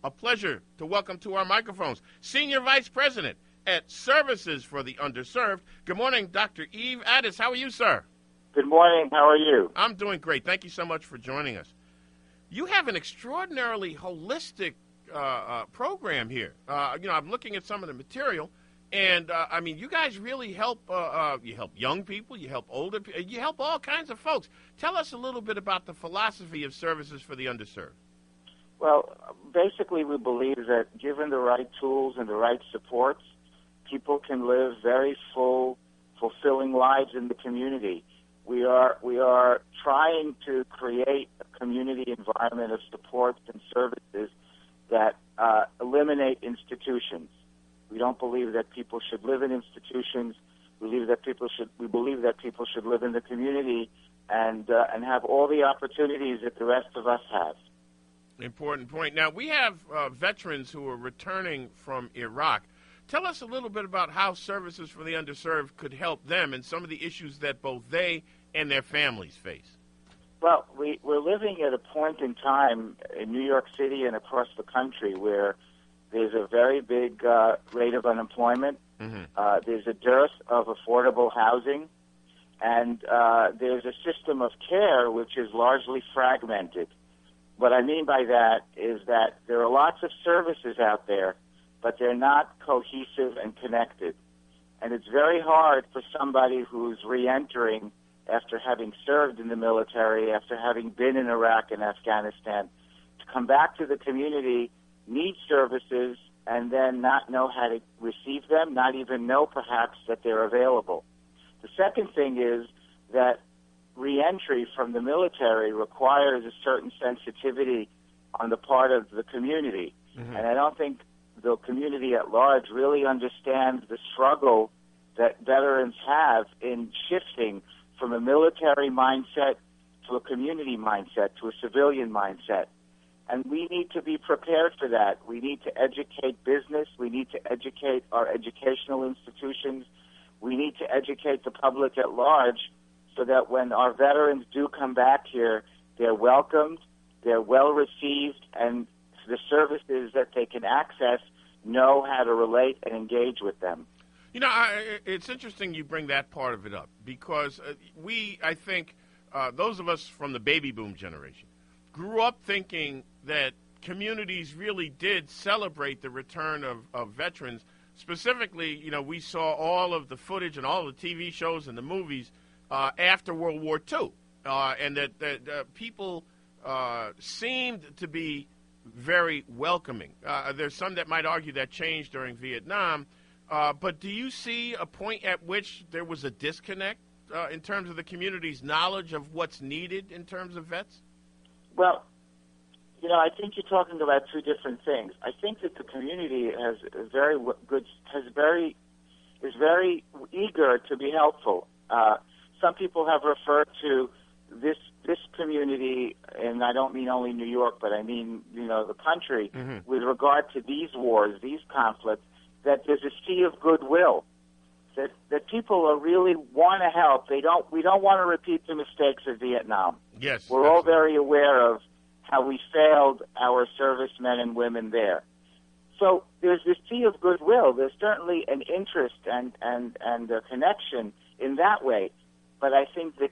A pleasure to welcome to our microphones Senior Vice President at Services for the Underserved. Good morning, Dr. Yves Ades. How are you, sir? Good morning. How are you? I'm doing great. Thank you so much for joining us. You have an extraordinarily holistic program here. I'm looking at some of the material, and you guys really help. You help young people, you help older people, you help all kinds of folks. Tell us a little bit about the philosophy of Services for the Underserved. Well, basically, we believe that given the right tools and the right supports, people can live very fulfilling lives in the community. We are trying to create a community environment of supports and services that eliminate institutions. We don't believe that people should live in institutions. We believe that people should live in the community and have all the opportunities that the rest of us have. Important point. Now, we have veterans who are returning from Iraq. Tell us a little bit about how Services for the Underserved could help them and some of the issues that both they and their families face. Well, we're living at a point in time in New York City and across the country where there's a very big rate of unemployment. Mm-hmm. There's a dearth of affordable housing, and there's a system of care which is largely fragmented. What I mean by that is that there are lots of services out there, but they're not cohesive and connected. And it's very hard for somebody who's reentering after having served in the military, after having been in Iraq and Afghanistan, to come back to the community, need services, and then not know how to receive them, not even know perhaps that they're available. The second thing is that reentry from the military requires a certain sensitivity on the part of the community. Mm-hmm. And I don't think the community at large really understands the struggle that veterans have in shifting from a military mindset to a community mindset, to a civilian mindset. And we need to be prepared for that. We need to educate business. We need to educate our educational institutions. We need to educate the public at large so that when our veterans do come back here, they're welcomed, they're well received, and the services that they can access know how to relate and engage with them. You know, it's interesting you bring that part of it up because I think those of us from the baby boom generation grew up thinking that communities really did celebrate the return of veterans. Specifically, we saw all of the footage and all the TV shows and the movies after World War II, and that people seemed to be very welcoming. There's some that might argue that changed during Vietnam, but do you see a point at which there was a disconnect in terms of the community's knowledge of what's needed in terms of vets? Well, I think you're talking about two different things. I think that the community is very eager to be helpful. Some people have referred to this community, and I don't mean only New York, but I mean the country, mm-hmm. with regard to these wars, these conflicts, that there's a sea of goodwill, that people are really want to help. We don't want to repeat the mistakes of Vietnam. Yes, we're all very aware of how we failed our servicemen and women there. So there's this sea of goodwill. There's certainly an interest and a connection in that way. But I think the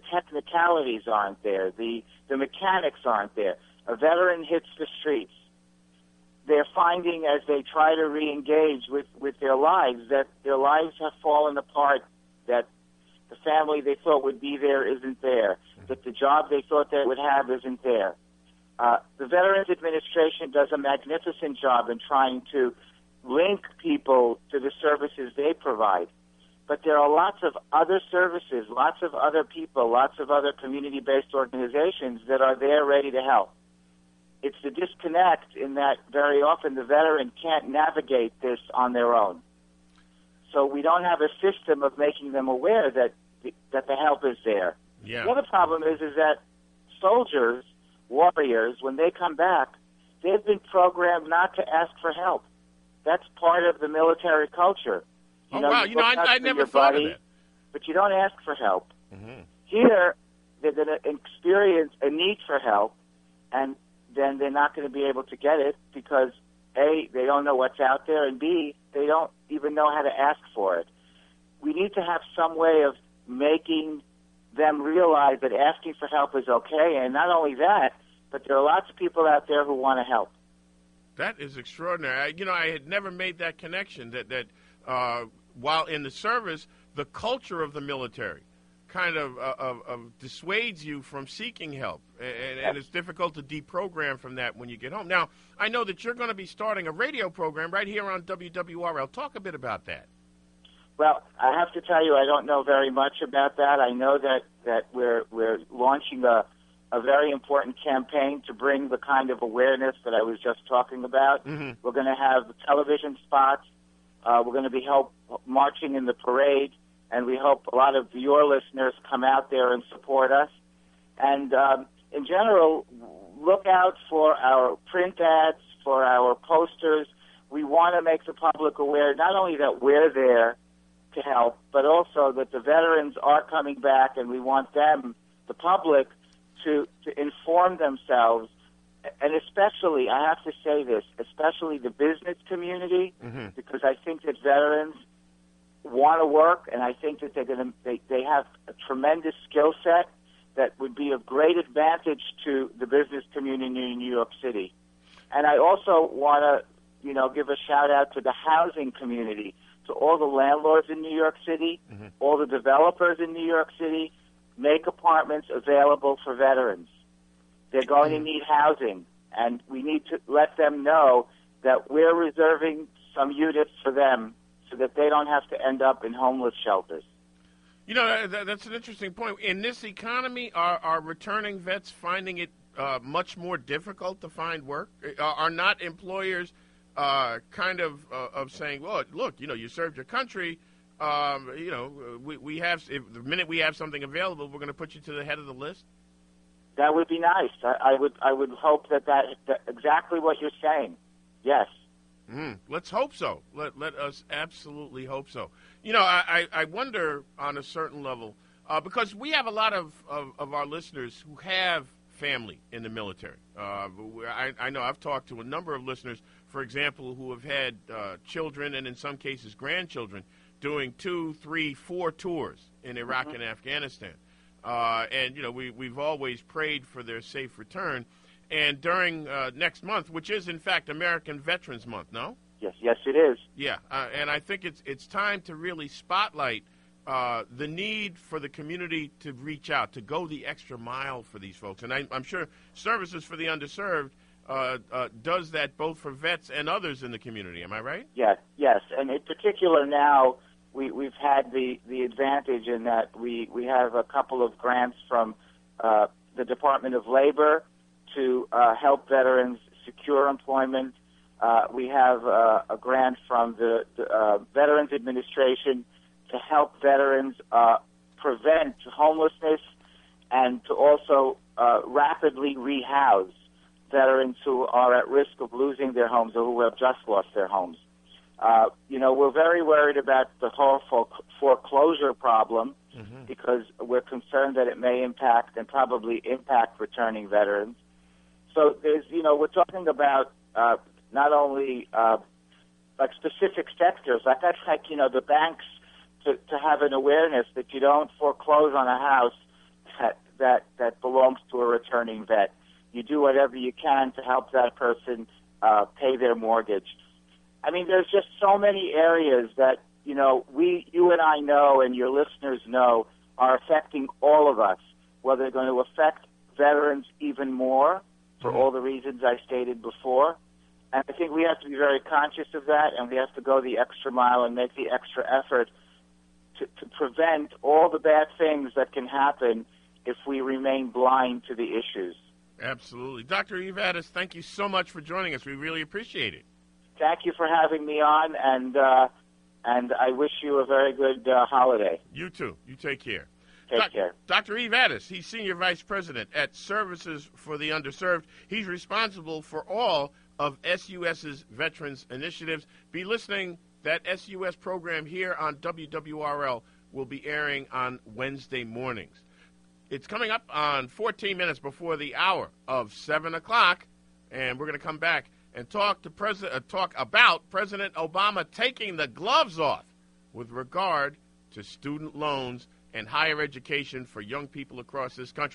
technicalities aren't there. The mechanics aren't there. A veteran hits the streets. They're finding as they try to re-engage with their lives that their lives have fallen apart, that the family they thought would be there isn't there, that the job they thought they would have isn't there. The Veterans Administration does a magnificent job in trying to link people to the services they provide. But there are lots of other services, lots of other people, lots of other community-based organizations that are there ready to help. It's the disconnect in that very often the veteran can't navigate this on their own. So we don't have a system of making them aware that the help is there. Yeah. The other problem is that soldiers, warriors, when they come back, they've been programmed not to ask for help. That's part of the military culture. Wow. I never thought of that. But you don't ask for help. Mm-hmm. Here, they're going to experience a need for help, and then they're not going to be able to get it because, A, they don't know what's out there, and B, they don't even know how to ask for it. We need to have some way of making them realize that asking for help is okay, and not only that, but there are lots of people out there who want to help. That is extraordinary. I had never made that connection, that while in the service, the culture of the military kind of dissuades you from seeking help, and it's difficult to deprogram from that when you get home. Now, I know that you're going to be starting a radio program right here on WWRL. Talk a bit about that. Well, I have to tell you, I don't know very much about that. I know that we're launching a very important campaign to bring the kind of awareness that I was just talking about. Mm-hmm. We're going to have television spots. We're going to be marching in the parade, and we hope a lot of your listeners come out there and support us. And in general, look out for our print ads, for our posters. We want to make the public aware not only that we're there to help, but also that the veterans are coming back, and we want them, the public, to inform themselves, and especially, I have to say this, especially the business community, mm-hmm. because I think that veterans want to work, and I think that they have a tremendous skill set that would be of great advantage to the business community in New York City. And I also want to, give a shout out to the housing community, to all the landlords in New York City, mm-hmm. all the developers in New York City. Make apartments available for veterans. They're going to need housing, and we need to let them know that we're reserving some units for them so that they don't have to end up in homeless shelters. That's an interesting point. In this economy, are returning vets finding it much more difficult to find work? Are not employers kind of saying, well, look, you served your country, we have, if the minute we have something available, we're going to put you to the head of the list? That would be nice. I would hope that exactly what you're saying. Yes. Let's hope so. Let us absolutely hope so. I wonder on a certain level, because we have a lot of our listeners who have family in the military. I know I've talked to a number of listeners, for example, who have had children and in some cases grandchildren doing 2, 3, 4 tours in Iraq mm-hmm. and Afghanistan. And we've always prayed for their safe return. And during next month, which is, in fact, American Veterans Month, no? Yes, it is. Yeah, and I think it's time to really spotlight the need for the community to reach out, to go the extra mile for these folks. And I'm sure Services for the Underserved does that both for vets and others in the community. Am I right? Yes. And in particular now, we've had the advantage in that we have a couple of grants from the Department of Labor to help veterans secure employment. We have a grant from the Veterans Administration to help veterans prevent homelessness and to also rapidly rehouse veterans who are at risk of losing their homes or who have just lost their homes. We're very worried about the whole foreclosure problem mm-hmm. because we're concerned that it may impact and probably impact returning veterans. So we're talking about not only like specific sectors, like the banks to have an awareness that you don't foreclose on a house that belongs to a returning vet. You do whatever you can to help that person pay their mortgage. I mean, there's just so many areas that, you and I know and your listeners know are affecting all of us, whether they're going to affect veterans even more for all the reasons I stated before. And I think we have to be very conscious of that, and we have to go the extra mile and make the extra effort to prevent all the bad things that can happen if we remain blind to the issues. Absolutely. Dr. Yves Ades, thank you so much for joining us. We really appreciate it. Thank you for having me on, and I wish you a very good holiday. You too. You take care. Take care. Dr. Yves Ades, he's Senior Vice President at Services for the Underserved. He's responsible for all of SUS's veterans initiatives. Be listening. That SUS program here on WWRL will be airing on Wednesday mornings. It's coming up on 14 minutes before the hour of 7 o'clock. and we're going to come back and talk about President Obama taking the gloves off with regard to student loans and higher education for young people across this country.